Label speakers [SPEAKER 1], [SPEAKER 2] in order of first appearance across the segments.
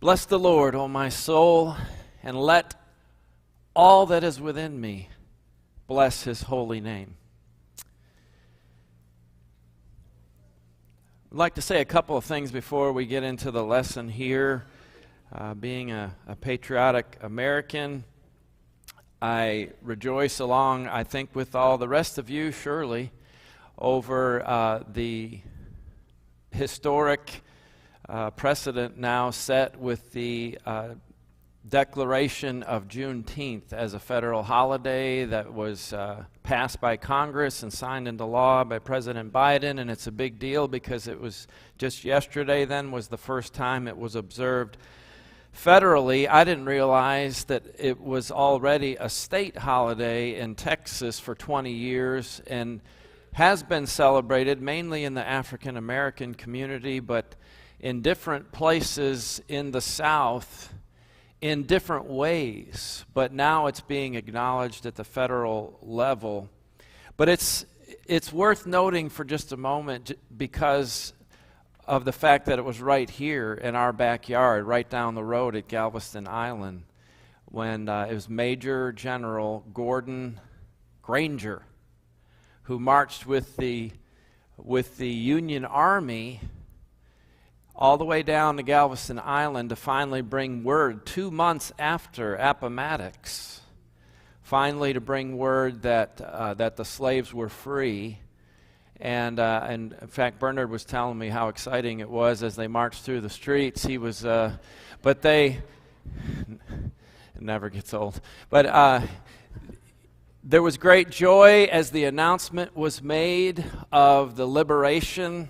[SPEAKER 1] Bless the Lord, O my soul, and let all that is within me bless his holy name. I'd like to say a couple of things before we get into the lesson here. Being a patriotic American, I rejoice along, I think, with all the rest of you, surely, over the historic precedent now set with the declaration of Juneteenth as a federal holiday that was passed by Congress and signed into law by President Biden. And it's a big deal because it was just yesterday then was the first time it was observed federally. I didn't realize that it was already a state holiday in Texas for 20 years and has been celebrated mainly in the African American community, but in different places in the South in different ways. But now it's being acknowledged at the federal level. But it's worth noting for just a moment because of the fact that it was right here in our backyard, right down the road at Galveston Island, when it was Major General Gordon Granger who marched with the Union Army all the way down to Galveston Island to finally bring word 2 months after Appomattox, finally to bring word that the slaves were free. And in fact, Bernard was telling me how exciting it was as they marched through the streets. He was, but they, it never gets old. But there was great joy as the announcement was made of the liberation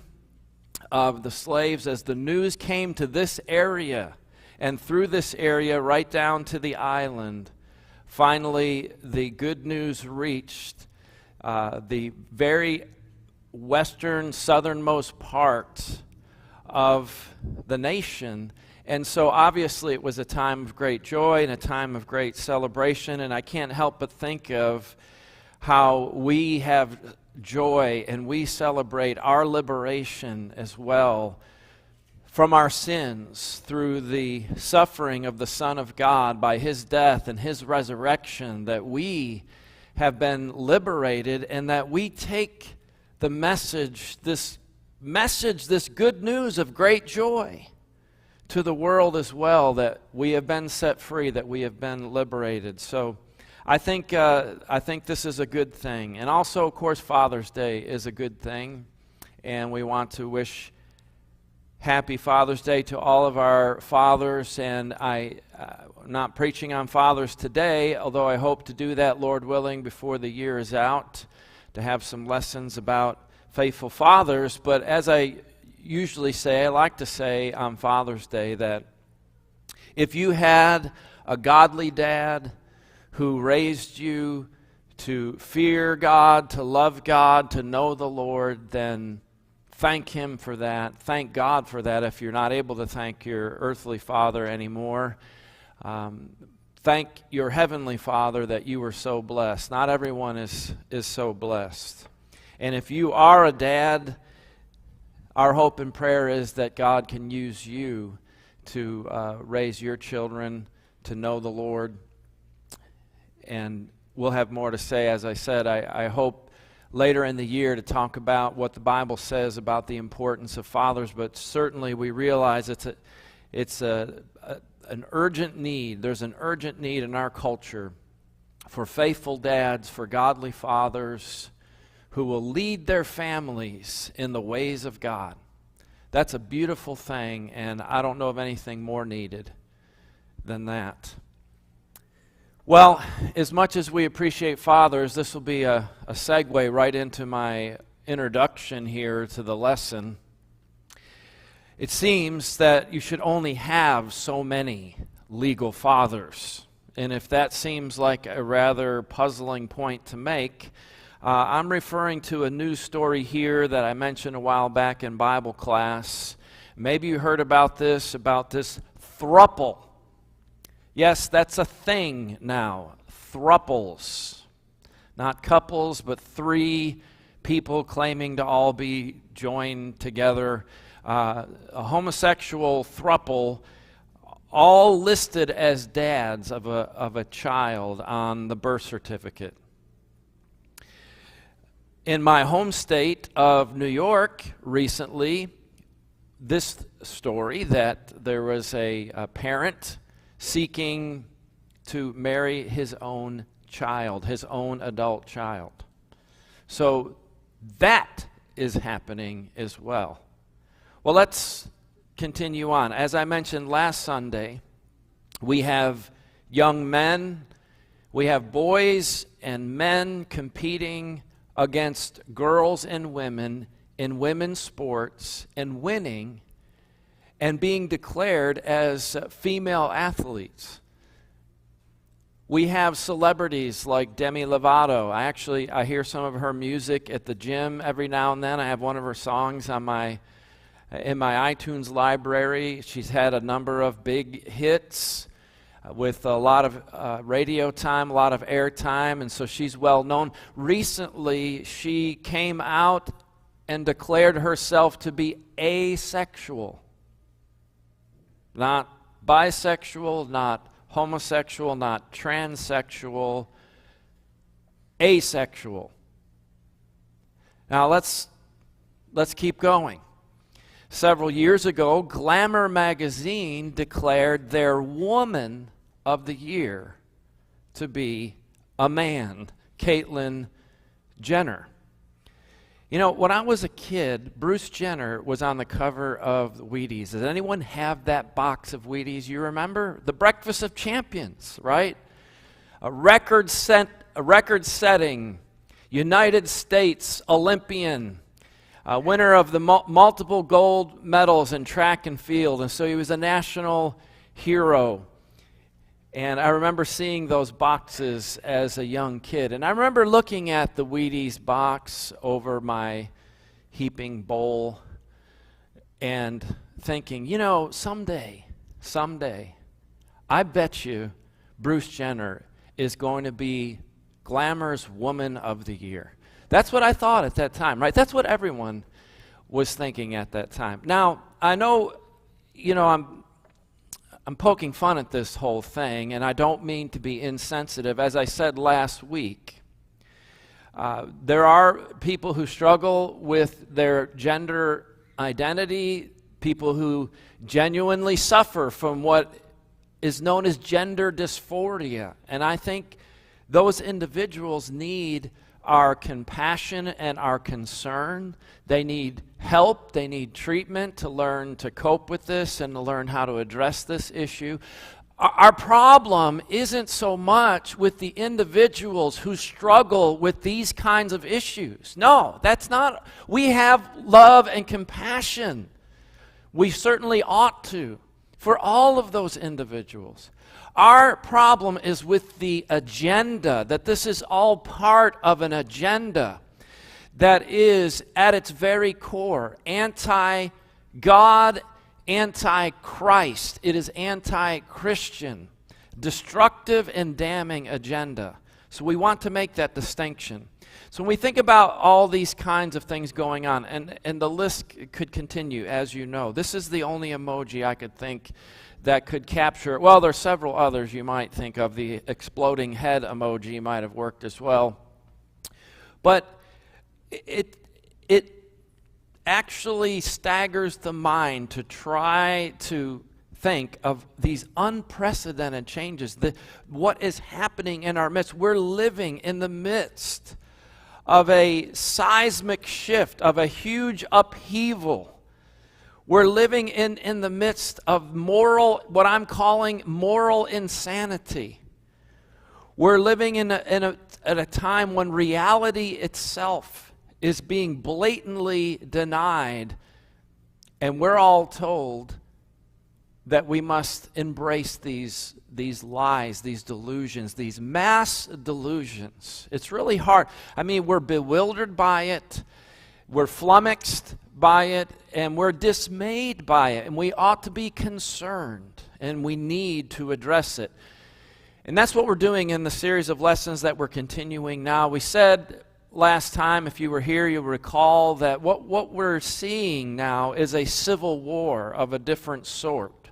[SPEAKER 1] of the slaves, as the news came to this area and through this area right down to the island. Finally, the good news reached the very western, southernmost part of the nation. And so obviously it was a time of great joy and a time of great celebration, and I can't help but think of how we have joy and we celebrate our liberation as well from our sins through the suffering of the Son of God by his death and his resurrection, that we have been liberated, and that we take the message, this good news of great joy to the world as well, that we have been set free, that we have been liberated. So I think this is a good thing. And also, of course, Father's Day is a good thing. And we want to wish happy Father's Day to all of our fathers. And I'm not preaching on fathers today, although I hope to do that, Lord willing, before the year is out, to have some lessons about faithful fathers. But as I usually say, I like to say on Father's Day that if you had a godly dad who raised you to fear God, to love God, to know the Lord, then thank him for that. Thank God for that if you're not able to thank your earthly father anymore. Thank your heavenly Father that you were so blessed. Not everyone is so blessed. And if you are a dad, our hope and prayer is that God can use you to raise your children to know the Lord. And we'll have more to say. As I said, I hope later in the year to talk about what the Bible says about the importance of fathers, but certainly we realize it's an urgent need. There's an urgent need in our culture for faithful dads, for godly fathers who will lead their families in the ways of God. That's a beautiful thing, and I don't know of anything more needed than that. Well, as much as we appreciate fathers, this will be a segue right into my introduction here to the lesson. It seems that you should only have so many legal fathers. And if that seems like a rather puzzling point to make, I'm referring to a news story here that I mentioned a while back in Bible class. Maybe you heard about this throuple. Yes, that's a thing now. Thruples. Not couples, but 3 people claiming to all be joined together. A homosexual throuple all listed as dads of a child on the birth certificate. In my home state of New York recently, this story that there was a parent seeking to marry his own child, his own adult child. So that is happening as well. Well, let's continue on. As I mentioned last Sunday, we have young men, we have boys and men competing against girls and women in women's sports and winning and being declared as female athletes. We have celebrities like Demi Lovato. I hear some of her music at the gym every now and then. I have one of her songs in my iTunes library. She's had a number of big hits with a lot of radio time, a lot of air time, and so she's well known. Recently, she came out and declared herself to be asexual. Not bisexual, not homosexual, not transsexual, asexual. Now let's keep going. Several years ago, Glamour magazine declared their Woman of the Year to be a man, Caitlyn Jenner. You know, when I was a kid, Bruce Jenner was on the cover of Wheaties. Does anyone have that box of Wheaties? You remember? The Breakfast of Champions, right? A record-setting United States Olympian, winner of the multiple gold medals in track and field, and so he was a national hero. And I remember seeing those boxes as a young kid. And I remember looking at the Wheaties box over my heaping bowl and thinking, you know, someday, I bet you Bruce Jenner is going to be Glamour's Woman of the Year. That's what I thought at that time, right? That's what everyone was thinking at that time. Now, I know, you know, I'm poking fun at this whole thing, and I don't mean to be insensitive. As I said last week, there are people who struggle with their gender identity, people who genuinely suffer from what is known as gender dysphoria. And I think those individuals need our compassion and our concern. They need help, they need treatment to learn to cope with this and to learn how to address this issue. Our problem isn't so much with the individuals who struggle with these kinds of issues. No, that's not. We have love and compassion. We certainly ought to for all of those individuals. Our problem is with the agenda, that this is all part of an agenda that is at its very core anti-God, anti-Christ. It is anti-Christian, destructive and damning agenda. So we want to make that distinction. So when we think about all these kinds of things going on, and the list could continue, as you know. This is the only emoji I could think that could capture, well, there's several others you might think of. The exploding head emoji might have worked as well. But it actually staggers the mind to try to think of these unprecedented changes, what is happening in our midst. We're living in the midst of a seismic shift, of a huge upheaval. We're living in the midst of what I'm calling moral insanity. We're living at a time when reality itself is being blatantly denied, and we're all told that we must embrace these lies, these delusions, these mass delusions. It's really hard. I mean, we're bewildered by it, we're flummoxed by it, and we're dismayed by it, and we ought to be concerned, and we need to address it. And that's what we're doing in the series of lessons that we're continuing now. We said last time, if you were here, you'll recall that what we're seeing now is a civil war of a different sort.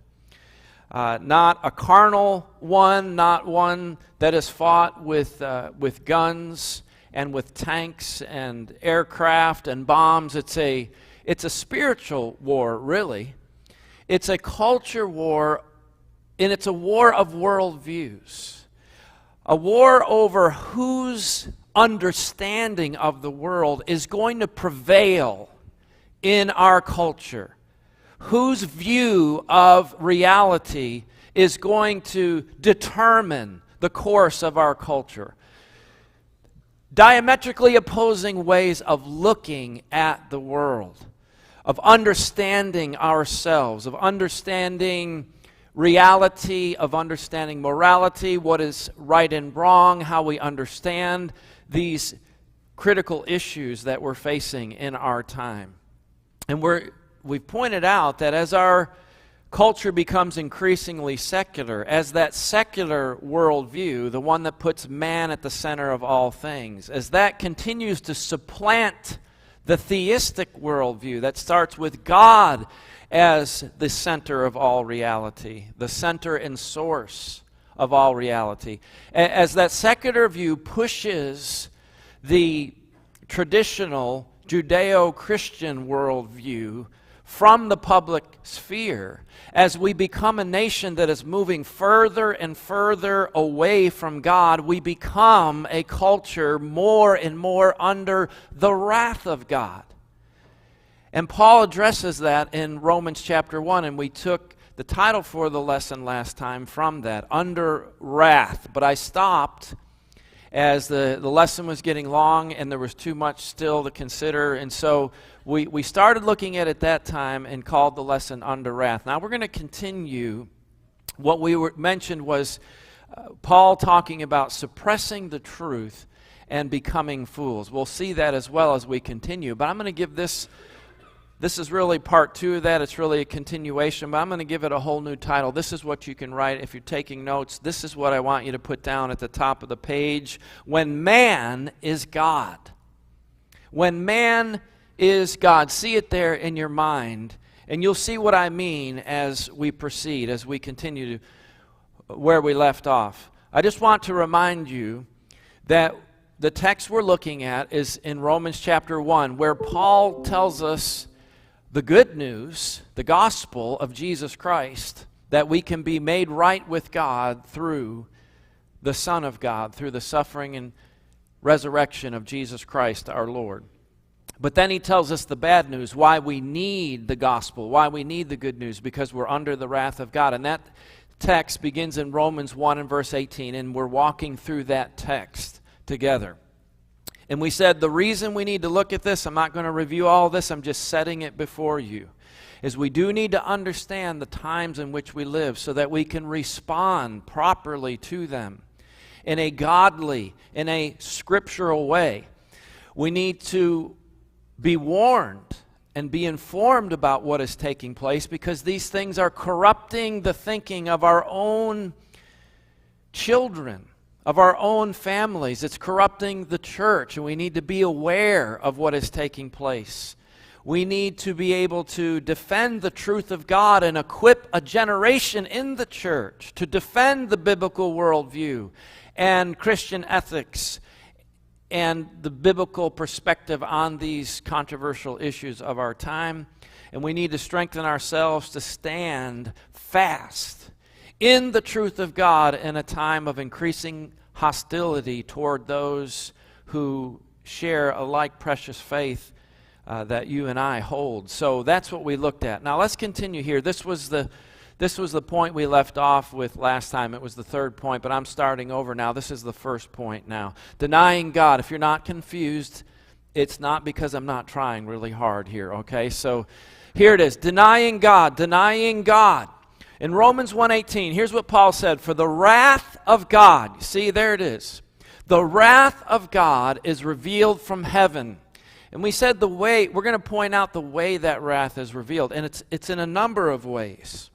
[SPEAKER 1] not a carnal one, not one that is fought with guns and with tanks and aircraft and bombs. It's a spiritual war, really. It's a culture war, and it's a war of worldviews. A war over whose understanding of the world is going to prevail in our culture. Whose view of reality is going to determine the course of our culture. Diametrically opposing ways of looking at the world, of understanding ourselves, of understanding reality, of understanding morality, what is right and wrong, how we understand these critical issues that we're facing in our time. And we've pointed out that as our culture becomes increasingly secular, as that secular worldview, the one that puts man at the center of all things, as that continues to supplant the theistic worldview that starts with God as the center of all reality, the center and source of all reality, as that secular view pushes the traditional Judeo-Christian worldview from the public sphere, as we become a nation that is moving further and further away from God, we become a culture more and more under the wrath of God. And Paul addresses that in Romans chapter 1, and we took the title for the lesson last time from that, Under Wrath. But I stopped as the lesson was getting long and there was too much still to consider, and so we started looking at it that time and called the lesson Under Wrath. Now we're going to continue. What we mentioned was Paul talking about suppressing the truth and becoming fools. We'll see that as well as we continue, but I'm going to give this is really part 2 of that. It's really a continuation, but I'm going to give it a whole new title. This is what you can write if you're taking notes. This is what I want you to put down at the top of the page. When man is God. When man is God. See it there in your mind, and you'll see what I mean as we proceed, as we continue to where we left off. I just want to remind you that the text we're looking at is in Romans chapter 1, where Paul tells us the good news, the gospel of Jesus Christ, that we can be made right with God through the Son of God, through the suffering and resurrection of Jesus Christ our Lord. But then he tells us the bad news, why we need the gospel, why we need the good news, because we're under the wrath of God. And that text begins in Romans 1 and verse 18, and we're walking through that text together. And we said the reason we need to look at this, I'm not going to review all this, I'm just setting it before you, is we do need to understand the times in which we live so that we can respond properly to them in a godly, in a scriptural way. We need to be warned and be informed about what is taking place, because these things are corrupting the thinking of our own children, of our own families. It's corrupting the church, and we need to be aware of what is taking place. We need to be able to defend the truth of God and equip a generation in the church to defend the biblical worldview and Christian ethics and the biblical perspective on these controversial issues of our time. And we need to strengthen ourselves to stand fast in the truth of God in a time of increasing hostility toward those who share a like precious faith that you and I hold. So that's what we looked at. Now let's continue here. This was the point we left off with last time. It was the third point, but I'm starting over now. This is the first point now. Denying God. If you're not confused, it's not because I'm not trying really hard here, okay? So here it is. Denying God. Denying God. In Romans 1:18, here's what Paul said. For the wrath of God, you see, there it is. The wrath of God is revealed from heaven. And we said the way, we're going to point out the way that wrath is revealed. And it's in a number of ways.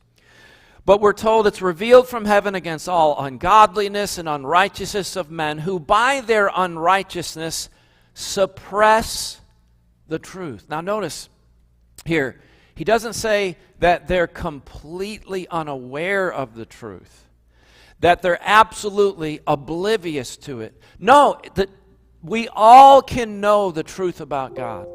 [SPEAKER 1] But we're told it's revealed from heaven against all ungodliness and unrighteousness of men who by their unrighteousness suppress the truth. Now notice here, He doesn't say that they're completely unaware of the truth, that they're absolutely oblivious to it. No, that we all can know the truth about God.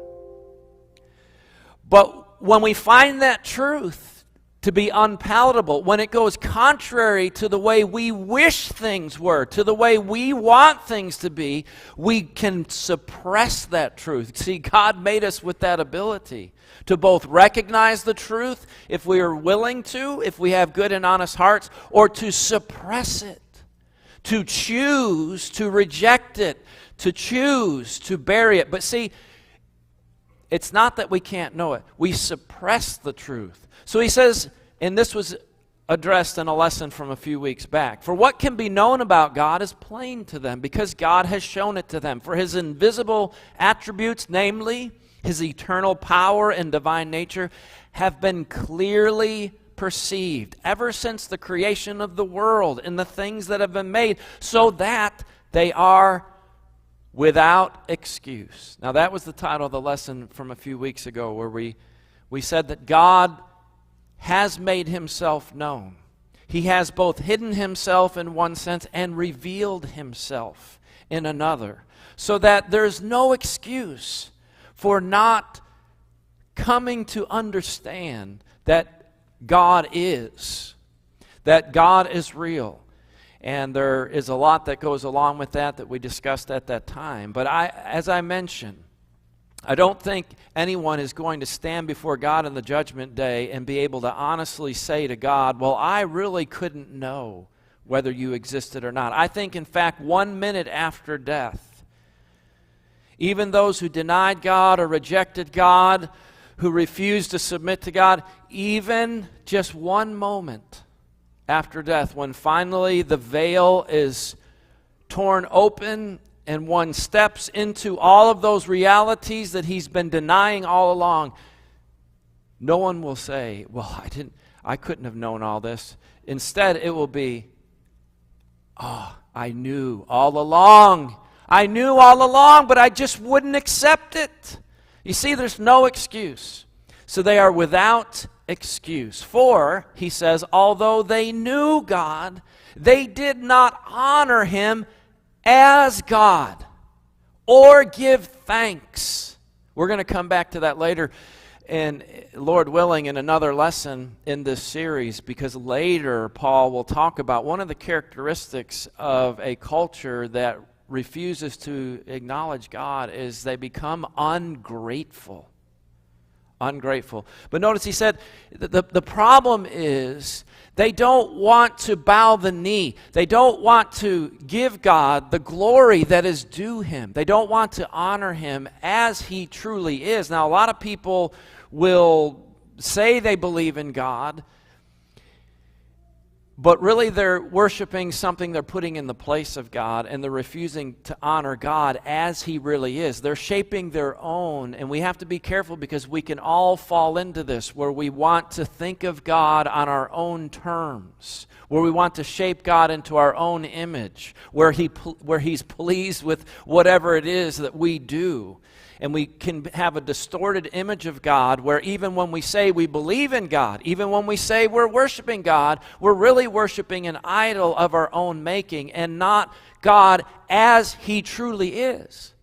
[SPEAKER 1] But when we find that truth to be unpalatable, when it goes contrary to the way we wish things were, to the way we want things to be, we can suppress that truth. See, God made us with that ability to both recognize the truth, if we are willing to, if we have good and honest hearts, or to suppress it, to choose to reject it, to choose to bury it. But see, it's not that we can't know it. We suppress the truth. So he says, and this was addressed in a lesson from a few weeks back, for what can be known about God is plain to them, because God has shown it to them. For his invisible attributes, namely his eternal power and divine nature, have been clearly perceived ever since the creation of the world and the things that have been made, so that they are without excuse. Now that was the title of the lesson from a few weeks ago, where we said that God has made himself known. He has both hidden himself in one sense and revealed himself in another, so that there's no excuse for not coming to understand that God is real. And there is a lot that goes along with that we discussed at that time. But as I mentioned, I don't think anyone is going to stand before God in the judgment day and be able to honestly say to God, well, I really couldn't know whether you existed or not. I think, in fact, 1 minute after death, even those who denied God or rejected God, who refused to submit to God, even just 1 moment after death, when finally the veil is torn open and one steps into all of those realities that he's been denying all along, no one will say, well, I couldn't have known all this. Instead, it will be, oh, I knew all along. I knew all along, but I just wouldn't accept it. You see, there's no excuse. So they are without excuse. For, he says, although they knew God, they did not honor him as God or give thanks. We're going to come back to that later, and Lord willing, in another lesson in this series, because later Paul will talk about one of the characteristics of a culture that refuses to acknowledge God is they become ungrateful. Ungrateful. But notice he said the problem is they don't want to bow the knee. They don't want to give God the glory that is due him. They don't want to honor him as he truly is. Now, a lot of people will say they believe in God, but really they're worshiping something they're putting in the place of God, and they're refusing to honor God as he really is. They're shaping their own, and we have to be careful because we can all fall into this, where we want to think of God on our own terms, where we want to shape God into our own image, where he's pleased with whatever it is that we do. And we can have a distorted image of God, where even when we say we believe in God, even when we say we're worshiping God, we're really worshiping an idol of our own making and not God as he truly is.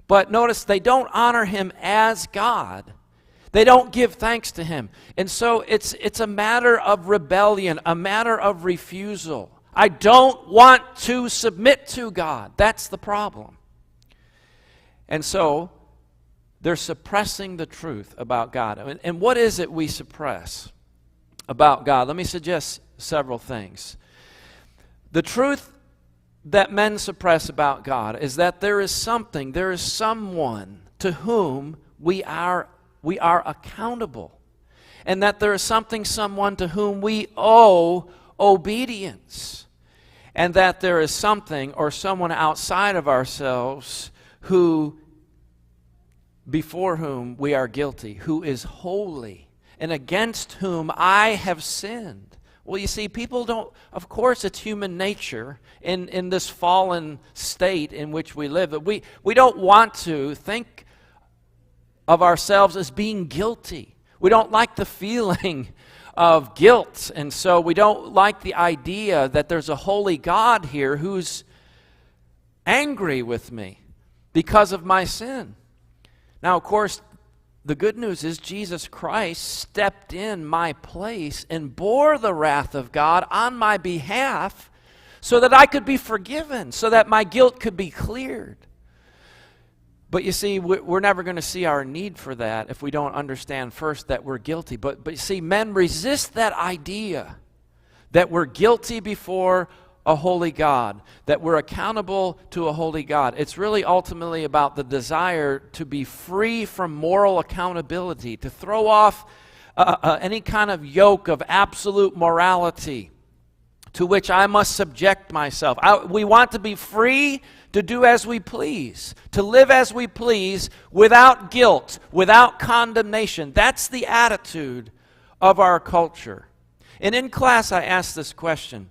[SPEAKER 1] But notice, they don't honor him as God. They don't give thanks to him. And so it's a matter of rebellion, a matter of refusal. I don't want to submit to God. That's the problem. And so they're suppressing the truth about God. And what is it we suppress about God? Let me suggest several things. The truth that men suppress about God is that there is someone to whom we are accountable. And that there is someone to whom we owe obedience. And that there is something or someone outside of ourselves before whom we are guilty, who is holy, and against whom I have sinned. Well, you see, people don't, of course it's human nature in this fallen state in which we live, but we don't want to think of ourselves as being guilty. We don't like the feeling of guilt, and so we don't like the idea that there's a holy God here who's angry with me because of my sin. Now, of course, the good news is Jesus Christ stepped in my place and bore the wrath of God on my behalf so that I could be forgiven, so that my guilt could be cleared. But you see, we're never going to see our need for that if we don't understand first that we're guilty. But you see, men resist that idea that we're guilty before a holy God, that we're accountable to a holy God. It's really ultimately about the desire to be free from moral accountability, to throw off any kind of yoke of absolute morality to which I must subject myself. We want to be free to do as we please, to live as we please without guilt, without condemnation. That's the attitude of our culture. And in class, I asked this question: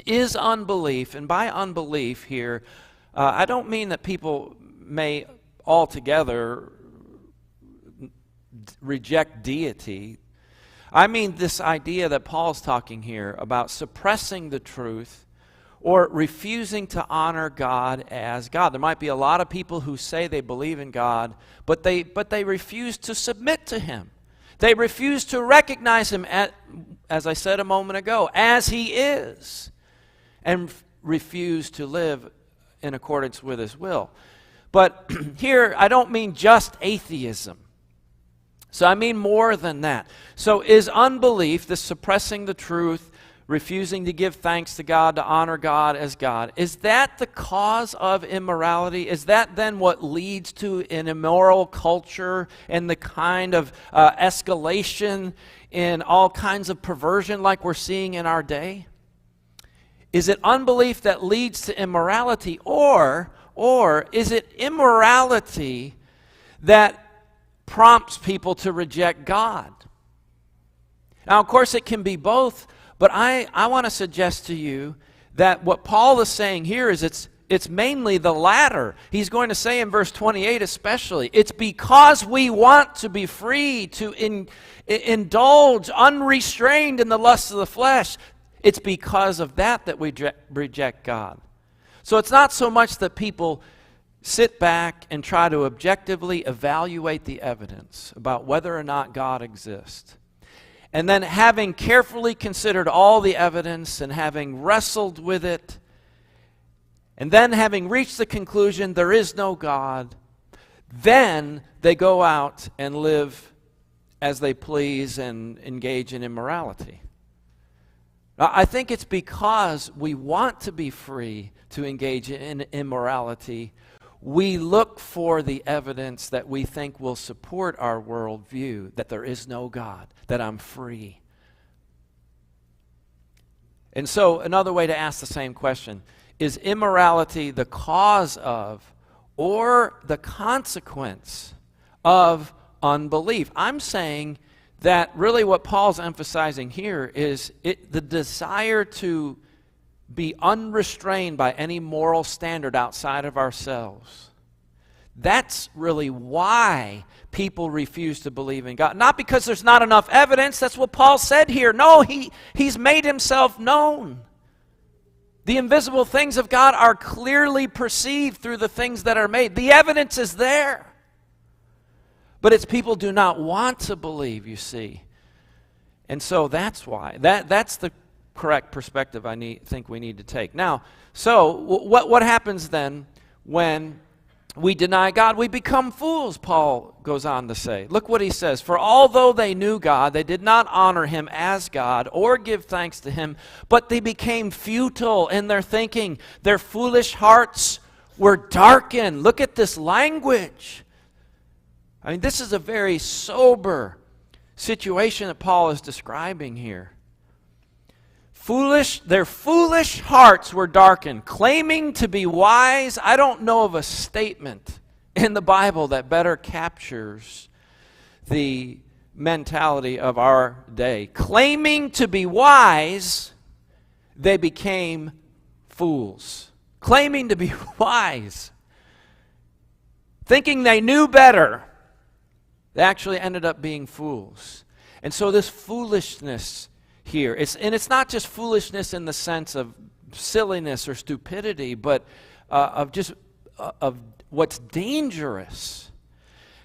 [SPEAKER 1] is unbelief, and by unbelief here, I don't mean that people may altogether reject deity. I mean this idea that Paul's talking here about suppressing the truth or refusing to honor God as God. There might be a lot of people who say they believe in God, but they refuse to submit to Him. They refuse to recognize Him, as I said a moment ago, as He is, and refuse to live in accordance with His will. But here, I don't mean just atheism. So I mean more than that. So is unbelief, this suppressing the truth, refusing to give thanks to God, to honor God as God, is that the cause of immorality? Is that then what leads to an immoral culture and the kind of escalation in all kinds of perversion like we're seeing in our day? Is it unbelief that leads to immorality, or is it immorality that prompts people to reject God? Now, of course, it can be both, but I want to suggest to you that what Paul is saying here is it's mainly the latter. He's going to say in verse 28 especially, it's because we want to be free to indulge unrestrained in the lusts of the flesh. It's because of that we reject God. So it's not so much that people sit back and try to objectively evaluate the evidence about whether or not God exists. And then having carefully considered all the evidence and having wrestled with it, and then having reached the conclusion there is no God, then they go out and live as they please and engage in immorality. Now, I think it's because we want to be free to engage in immorality, we look for the evidence that we think will support our worldview, that there is no God, that I'm free. And so another way to ask the same question, is immorality the cause of or the consequence of unbelief? I'm saying that really what Paul's emphasizing here is the desire to be unrestrained by any moral standard outside of ourselves. That's really why people refuse to believe in God. Not because there's not enough evidence. That's what Paul said here. No, he's made himself known. The invisible things of God are clearly perceived through the things that are made. The evidence is there. But it's people do not want to believe, you see. And so that's why. That's the correct perspective I think we need to take. Now, so what happens then when we deny God? We become fools, Paul goes on to say. Look what he says. For although they knew God, they did not honor Him as God or give thanks to Him, but they became futile in their thinking. Their foolish hearts were darkened. Look at this language. I mean, this is a very sober situation that Paul is describing here. Their foolish hearts were darkened, claiming to be wise. I don't know of a statement in the Bible that better captures the mentality of our day. Claiming to be wise, they became fools. Claiming to be wise. Thinking they knew better. They actually ended up being fools. And so this foolishness here, it's not just foolishness in the sense of silliness or stupidity, but of what's dangerous.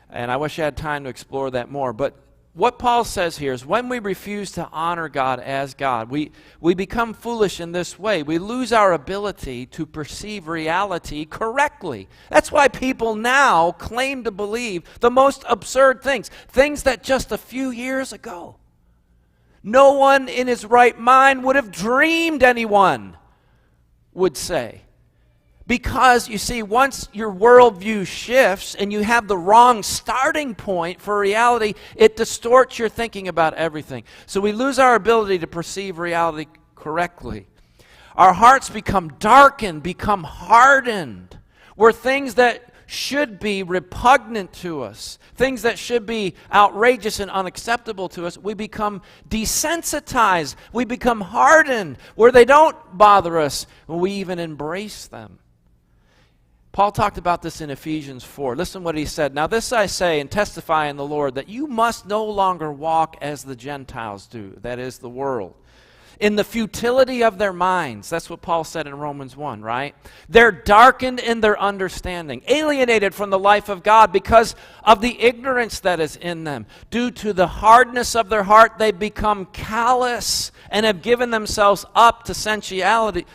[SPEAKER 1] And I wish I had time to explore that more. But what Paul says here is when we refuse to honor God as God, we become foolish in this way. We lose our ability to perceive reality correctly. That's why people now claim to believe the most absurd things that just a few years ago, no one in his right mind would have dreamed anyone would say. Because, you see, once your worldview shifts and you have the wrong starting point for reality, it distorts your thinking about everything. So we lose our ability to perceive reality correctly. Our hearts become darkened, become hardened, where things that should be repugnant to us, things that should be outrageous and unacceptable to us, we become desensitized, we become hardened, where they don't bother us, and we even embrace them. Paul talked about this in Ephesians 4. Listen what he said. Now this I say and testify in the Lord, that you must no longer walk as the Gentiles do, that is, the world, in the futility of their minds. That's what Paul said in Romans 1, right? They're darkened in their understanding, alienated from the life of God because of the ignorance that is in them. Due to the hardness of their heart, they become callous and have given themselves up to sensuality,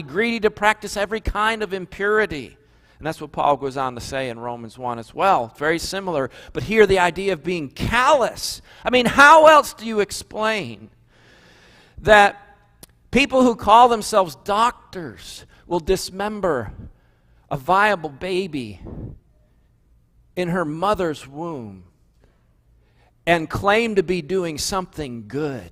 [SPEAKER 1] greedy to practice every kind of impurity. And that's what Paul goes on to say in Romans 1 as well. Very similar, but here the idea of being callous. I mean, how else do you explain that people who call themselves doctors will dismember a viable baby in her mother's womb and claim to be doing something good?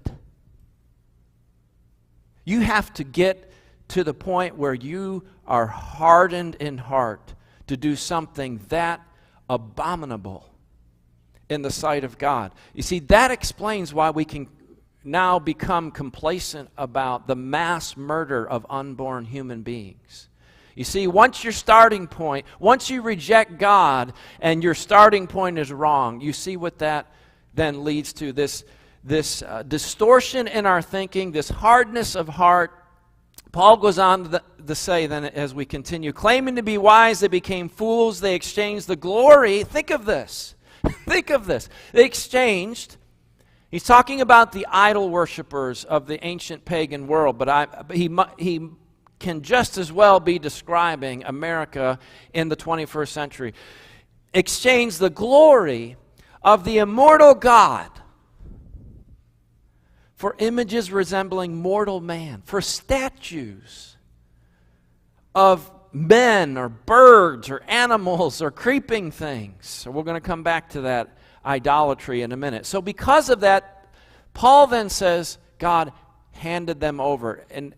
[SPEAKER 1] You have to get to the point where you are hardened in heart to do something that abominable in the sight of God. You see, that explains why we can now become complacent about the mass murder of unborn human beings. You see, once you reject God and your starting point is wrong, you see what that then leads to, this distortion in our thinking, this hardness of heart. Paul goes on to say then as we continue, claiming to be wise, they became fools, they exchanged the glory. Think of this. Think of this. They exchanged. He's talking about the idol worshipers of the ancient pagan world, but he can just as well be describing America in the 21st century. Exchange the glory of the immortal God for images resembling mortal man, for statues of men or birds or animals or creeping things. So we're going to come back to that idolatry in a minute. So because of that, Paul then says God handed them over. And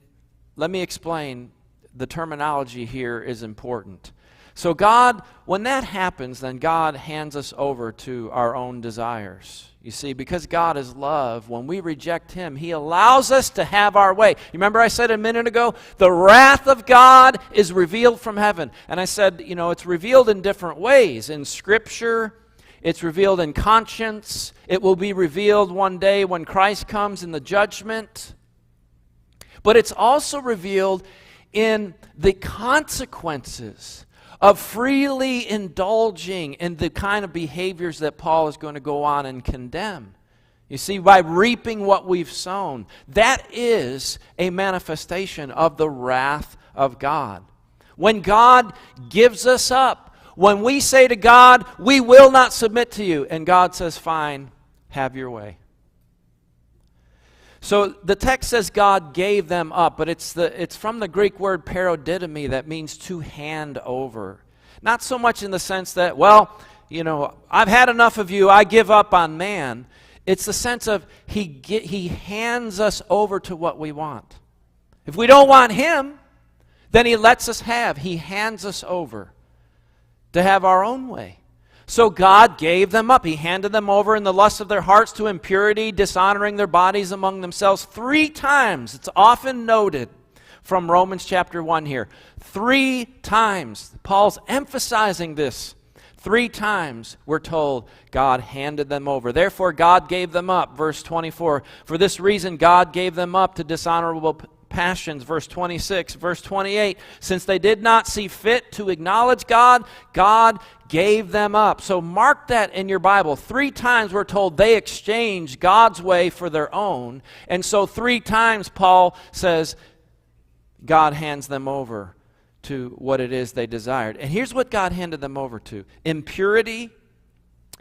[SPEAKER 1] let me explain, the terminology here is important. So God, when that happens, then God hands us over to our own desires. You see, because God is love, when we reject Him, He allows us to have our way. You remember I said a minute ago, the wrath of God is revealed from heaven. And I said, it's revealed in different ways. In Scripture, it's revealed in conscience. It will be revealed one day when Christ comes in the judgment. But it's also revealed in the consequences of freely indulging in the kind of behaviors that Paul is going to go on and condemn. You see, by reaping what we've sown, that is a manifestation of the wrath of God. When God gives us up, when we say to God, we will not submit to you, and God says, fine, have your way. So the text says God gave them up, but it's from the Greek word paradidomi that means to hand over. Not so much in the sense that, I've had enough of you, I give up on man. It's the sense of he hands us over to what we want. If we don't want Him, then He lets us have. He hands us over to have our own way. So God gave them up. He handed them over in the lust of their hearts to impurity, dishonoring their bodies among themselves 3 times. It's often noted from Romans chapter 1 here. 3 times. Paul's emphasizing this, 3 times we're told God handed them over. Therefore God gave them up, verse 24. For this reason God gave them up to dishonorable passions, verse 26. Verse 28, since they did not see fit to acknowledge God, God gave them up. So mark that in your Bible. 3 times we're told they exchanged God's way for their own. And so 3 times Paul says God hands them over to what it is they desired. And here's what God handed them over to: impurity,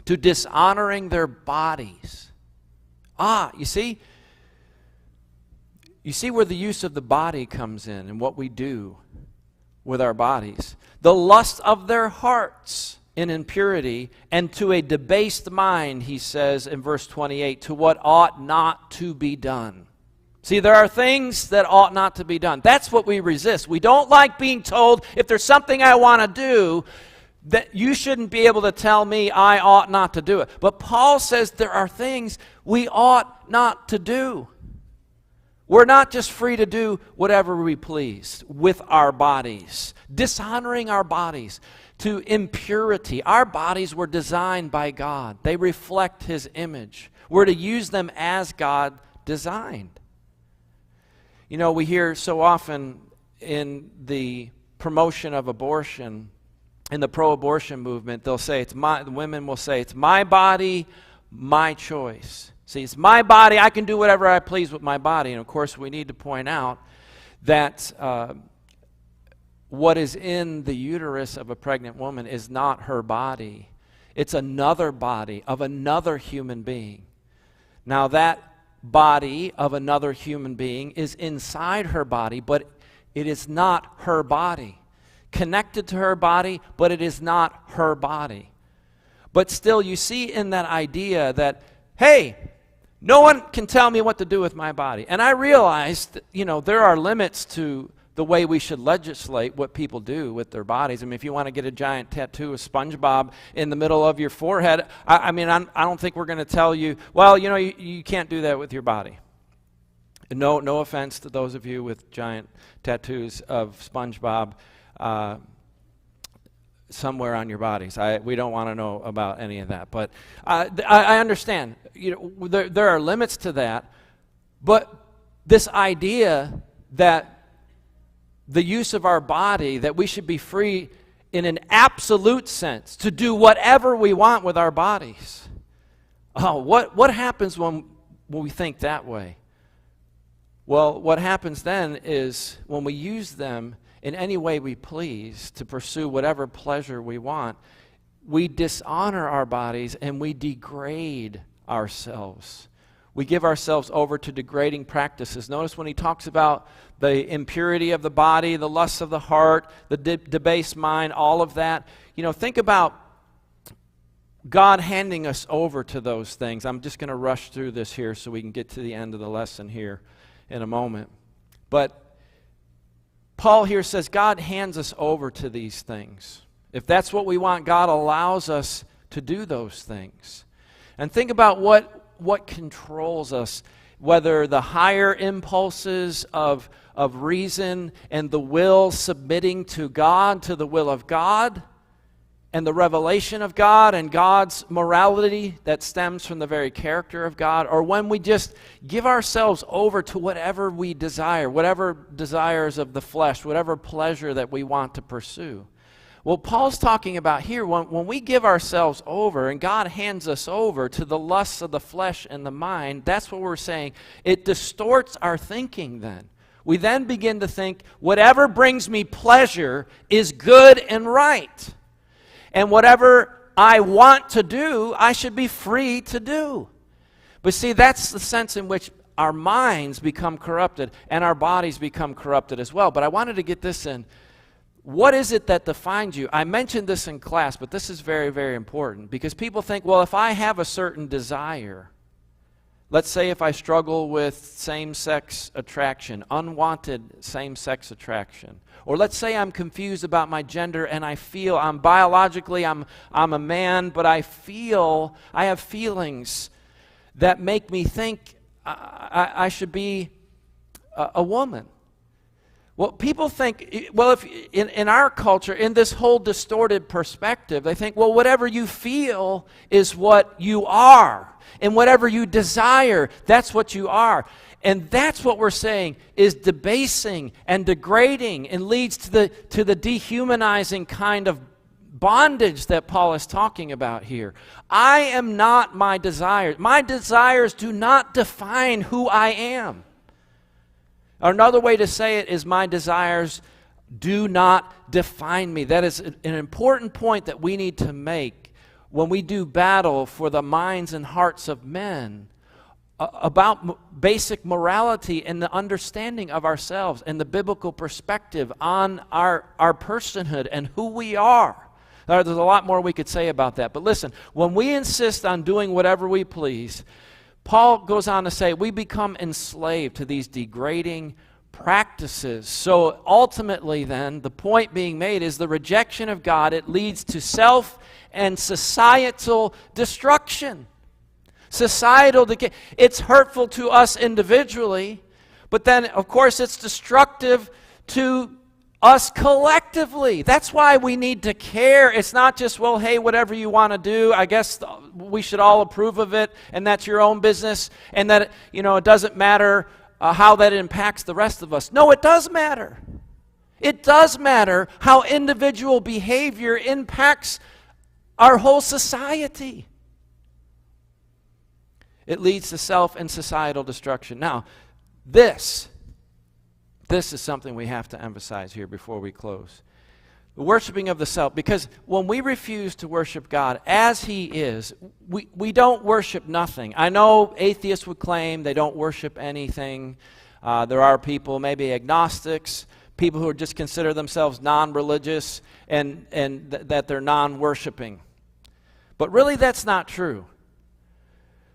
[SPEAKER 1] to dishonoring their bodies. You see? You see where the use of the body comes in and what we do with our bodies. The lust of their hearts in impurity, and to a debased mind, he says in verse 28, to what ought not to be done. See, there are things that ought not to be done. That's what we resist. We don't like being told, if there's something I want to do, that you shouldn't be able to tell me I ought not to do it. But Paul says there are things we ought not to do. We're not just free to do whatever we please with our bodies, dishonoring our bodies to impurity. Our bodies were designed by God. They reflect His image. We're to use them as God designed. You know, we hear so often in the promotion of abortion, in the pro-abortion movement, they'll say, the women will say, it's my body, my choice. See, it's my body, I can do whatever I please with my body. And of course, we need to point out that what is in the uterus of a pregnant woman is not her body. It's another body of another human being. Now, that body of another human being is inside her body, but it is not her body. Connected to her body, but it is not her body. But still, you see in that idea that, hey, no one can tell me what to do with my body. And I realized that, there are limits to the way we should legislate what people do with their bodies. I mean, if you want to get a giant tattoo of SpongeBob in the middle of your forehead, I don't think we're going to tell you, well, you can't do that with your body. No offense to those of you with giant tattoos of SpongeBob somewhere on your bodies. We don't want to know about any of that. But I understand. There are limits to that. But this idea that the use of our body, that we should be free in an absolute sense to do whatever we want with our bodies. What happens when we think that way? Well, what happens then is when we use them in any way we please to pursue whatever pleasure we want, we dishonor our bodies and we degrade ourselves. We give ourselves over to degrading practices. Notice when he talks about the impurity of the body, the lusts of the heart, the debased mind, all of that. Think about God handing us over to those things. I'm just going to rush through this here so we can get to the end of the lesson here in a moment. But Paul here says God hands us over to these things. If that's what we want, God allows us to do those things. And think about what controls us, whether the higher impulses of reason and the will submitting to God, to the will of God, and the revelation of God and God's morality that stems from the very character of God, or when we just give ourselves over to whatever we desire, whatever desires of the flesh, whatever pleasure that we want to pursue. Well, Paul's talking about here, when we give ourselves over and God hands us over to the lusts of the flesh and the mind, that's what we're saying. It distorts our thinking then. We then begin to think, whatever brings me pleasure is good and right. And whatever I want to do, I should be free to do. But see, that's the sense in which our minds become corrupted and our bodies become corrupted as well. But I wanted to get this in. What is it that defines you? I mentioned this in class, but this is very, very important because people think, well, if I have a certain desire, let's say if I struggle with same-sex attraction, unwanted same-sex attraction, or let's say I'm confused about my gender and I feel I'm a man, but I have feelings that make me think I should be a woman. Well, people think, well, if in our culture, in this whole distorted perspective, they think, well, whatever you feel is what you are. And whatever you desire, that's what you are. And that's what we're saying is debasing and degrading and leads to the dehumanizing kind of bondage that Paul is talking about here. I am not my desires. My desires do not define who I am. Another way to say it is my desires do not define me. That is an important point that we need to make when we do battle for the minds and hearts of men about basic morality and the understanding of ourselves and the biblical perspective on our personhood and who we are. There's a lot more we could say about that. But listen, when we insist on doing whatever we please, Paul goes on to say we become enslaved to these degrading practices. So ultimately then, the point being made is the rejection of God, it leads to self and societal destruction. Societal decay. It's hurtful to us individually, but then of course it's destructive to us collectively. That's why we need to care. It's not just, well, hey, whatever you want to do, I guess we should all approve of it, and that's your own business, and that, it doesn't matter how that impacts the rest of us. No, it does matter. It does matter how individual behavior impacts our whole society. It leads to self and societal destruction. Now, this is something we have to emphasize here before we close. The worshiping of the self, because when we refuse to worship God as He is, we don't worship nothing. I know atheists would claim they don't worship anything. There are people, maybe agnostics, people who just consider themselves non-religious and that they're non-worshiping. But really that's not true.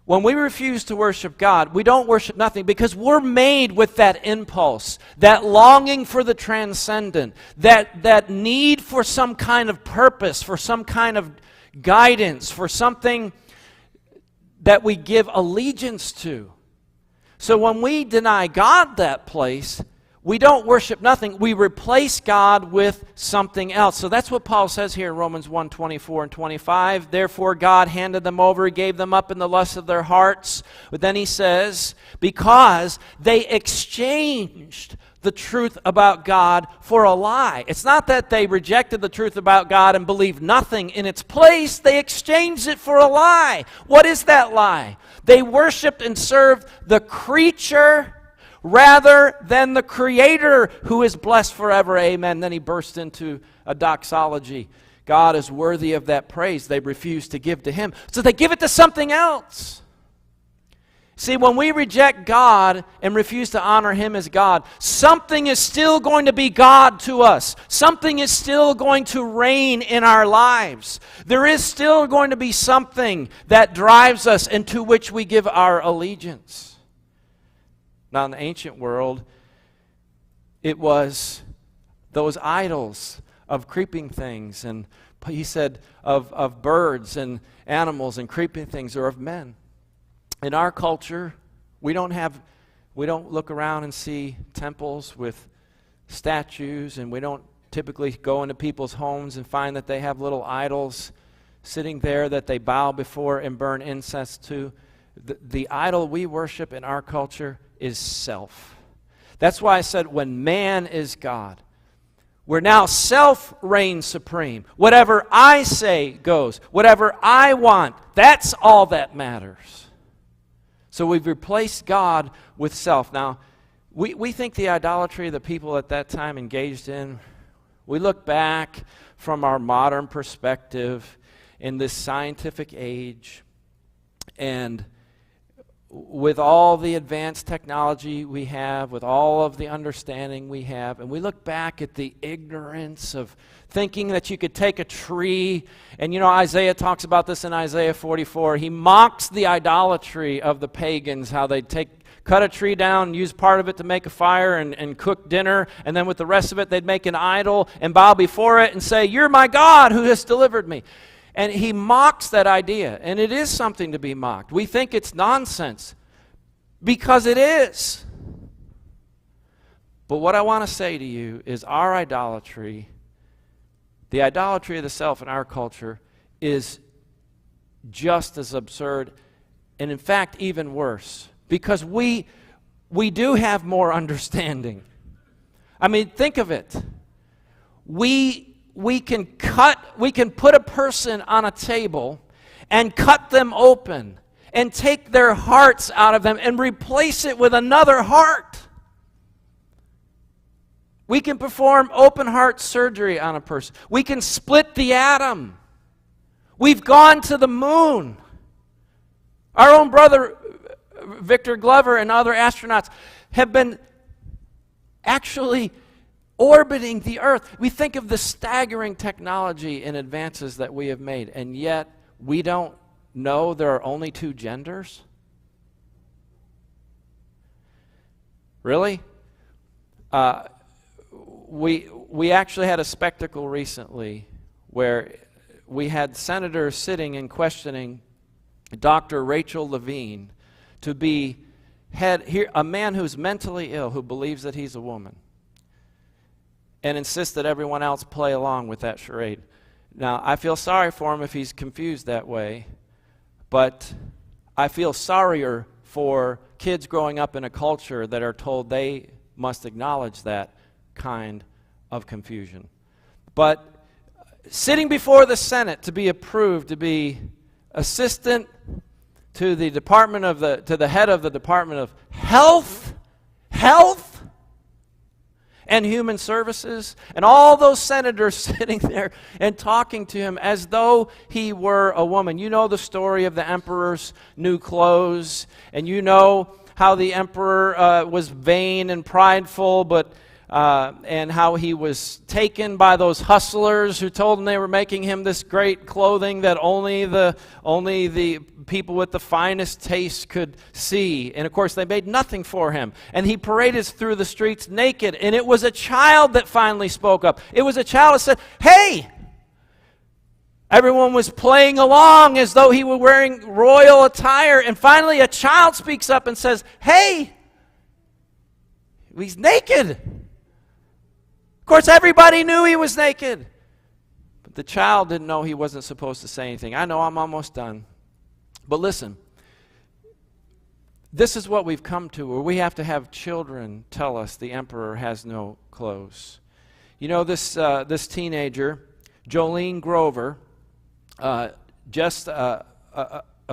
[SPEAKER 1] When we refuse to worship God, we don't worship nothing because we're made with that impulse, that longing for the transcendent, that need for some kind of purpose, for some kind of guidance, for something that we give allegiance to. So when we deny God that place, we don't worship nothing. We replace God with something else. So that's what Paul says here in Romans 1:24 and 25. Therefore God handed them over, He gave them up in the lust of their hearts. But then he says, because they exchanged the truth about God for a lie. It's not that they rejected the truth about God and believed nothing in its place. They exchanged it for a lie. What is that lie? They worshiped and served the creature rather than the Creator, who is blessed forever. Amen. Then he burst into a doxology. God is worthy of that praise they refuse to give to Him. So they give it to something else. See, when we reject God and refuse to honor Him as God, something is still going to be God to us. Something is still going to reign in our lives. There is still going to be something that drives us and to which we give our allegiance. Now, in the ancient world, it was those idols of creeping things, and he said of birds and animals and creeping things, or of men. In our culture, we don't look around and see temples with statues, and we don't typically go into people's homes and find that they have little idols sitting there that they bow before and burn incense to. The idol we worship in our culture is self. That's why I said when man is God, where now self reigns supreme. Whatever I say goes. Whatever I want, that's all that matters. So we've replaced God with self. Now, we think the idolatry the people at that time engaged in, we look back from our modern perspective in this scientific age, and with all the advanced technology we have, with all of the understanding we have, and we look back at the ignorance of thinking that you could take a tree, and Isaiah talks about this in Isaiah 44. He mocks the idolatry of the pagans, how they'd cut a tree down, use part of it to make a fire and cook dinner, and then with the rest of it they'd make an idol and bow before it and say, "You're my God who has delivered me." And he mocks that idea, and it is something to be mocked. We think it's nonsense, because it is. But what I want to say to you is our idolatry, the idolatry of the self in our culture, is just as absurd, and in fact even worse, because we do have more understanding. I mean, think of it. We can put a person on a table and cut them open and take their hearts out of them and replace it with another heart. We can perform open heart surgery on a person. We can split the atom. We've gone to the moon. Our own brother, Victor Glover, and other astronauts have been actually orbiting the earth. We think of the staggering technology and advances that we have made, and yet we don't know there are only two genders? Really? We actually had a spectacle recently where we had senators sitting and questioning Dr. Rachel Levine to be a man who's mentally ill, who believes that he's a woman, and insists that everyone else play along with that charade. Now, I feel sorry for him if he's confused that way, but I feel sorrier for kids growing up in a culture that are told they must acknowledge that kind of confusion. But sitting before the Senate to be approved to be assistant to the head of the Department of Health and Human Services, and all those senators sitting there and talking to him as though he were a woman. You know the story of the emperor's new clothes, and you know how the emperor was vain and prideful, and how he was taken by those hustlers who told him they were making him this great clothing that only the people with the finest taste could see. And of course they made nothing for him. And he paraded through the streets naked. And it was a child that finally spoke up. It was a child that said, "Hey!" Everyone was playing along as though he were wearing royal attire. And finally a child speaks up and says, "Hey! He's naked." Of course, everybody knew he was naked. But the child didn't know he wasn't supposed to say anything. I know I'm almost done. But listen, this is what we've come to, where we have to have children tell us the emperor has no clothes. You know, this teenager, Jolene Grover, just a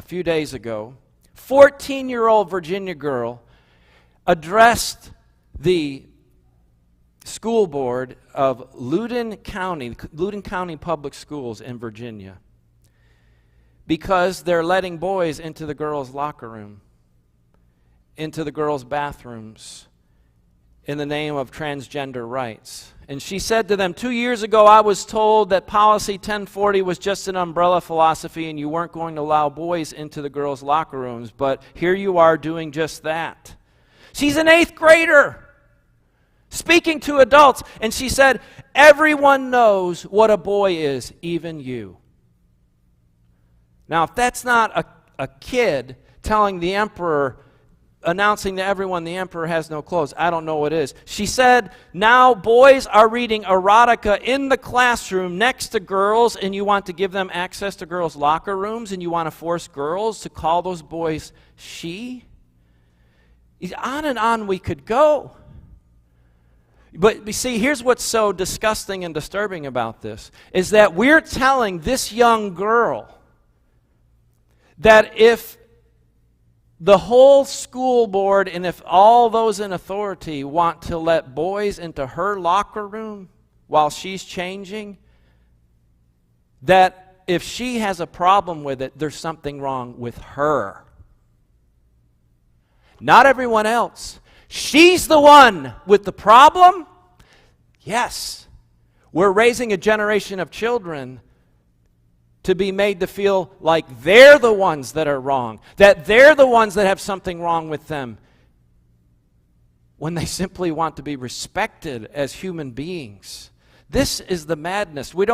[SPEAKER 1] few days ago, 14-year-old Virginia girl, addressed the school board of Loudoun County Public Schools in Virginia, because they're letting boys into the girls' locker room, into the girls' bathrooms, in the name of transgender rights. And she said to them, 2 years ago I was told that Policy 1040 was just an umbrella philosophy and you weren't going to allow boys into the girls' locker rooms, but here you are doing just that. She's an 8th grader, speaking to adults, and she said, everyone knows what a boy is, even you. Now, if that's not a kid telling the emperor, announcing to everyone the emperor has no clothes, I don't know what is. She said, now boys are reading erotica in the classroom next to girls, and you want to give them access to girls' locker rooms, and you want to force girls to call those boys she? On and on we could go. But you see, here's what's so disgusting and disturbing about this, is that we're telling this young girl that if the whole school board and if all those in authority want to let boys into her locker room while she's changing, that if she has a problem with it, there's something wrong with her. Not everyone else. She's the one with the problem? Yes. We're raising a generation of children to be made to feel like they're the ones that are wrong, that they're the ones that have something wrong with them, when they simply want to be respected as human beings. This is the madness. We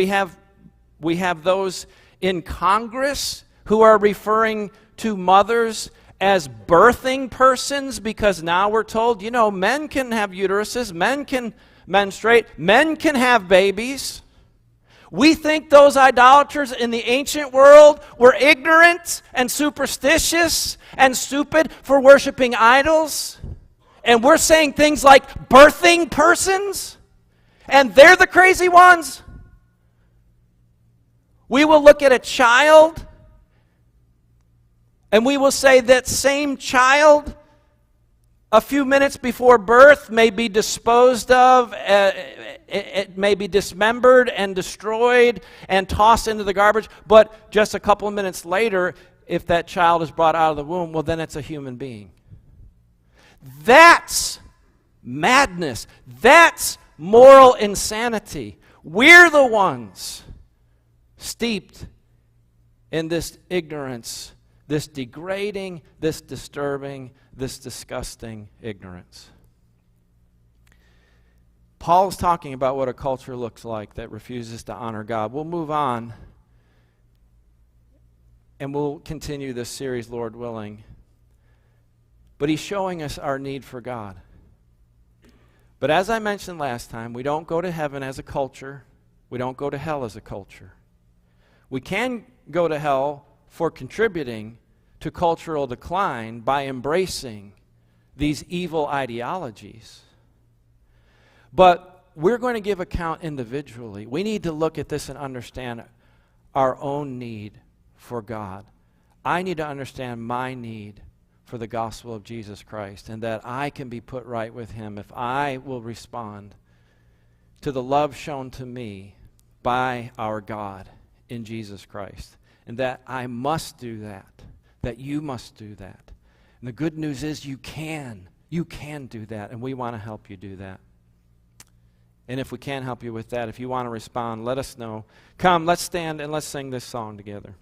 [SPEAKER 1] have those in Congress who are referring to mothers as birthing persons, because now we're told, men can have uteruses, men can menstruate, men can have babies. We think those idolaters in the ancient world were ignorant and superstitious and stupid for worshiping idols. And we're saying things like birthing persons, and they're the crazy ones. We will look at a child and we will say that same child a few minutes before birth may be disposed of, it may be dismembered and destroyed and tossed into the garbage, but just a couple of minutes later, if that child is brought out of the womb, well, then it's a human being. That's madness. That's moral insanity. We're the ones steeped in this ignorance, this degrading, this disturbing, this disgusting ignorance. Paul is talking about what a culture looks like that refuses to honor God. We'll move on, and we'll continue this series, Lord willing. But he's showing us our need for God. But as I mentioned last time, we don't go to heaven as a culture. We don't go to hell as a culture. We can go to hell for contributing to cultural decline by embracing these evil ideologies. But we're going to give account individually. We need to look at this and understand our own need for God. I need to understand my need for the gospel of Jesus Christ, and that I can be put right with him if I will respond to the love shown to me by our God in Jesus Christ. And that I must do that you must do that. And the good news is you can do that, and we want to help you do that. And if we can't help you with that, if you want to respond, let us know. Come, let's stand and let's sing this song together.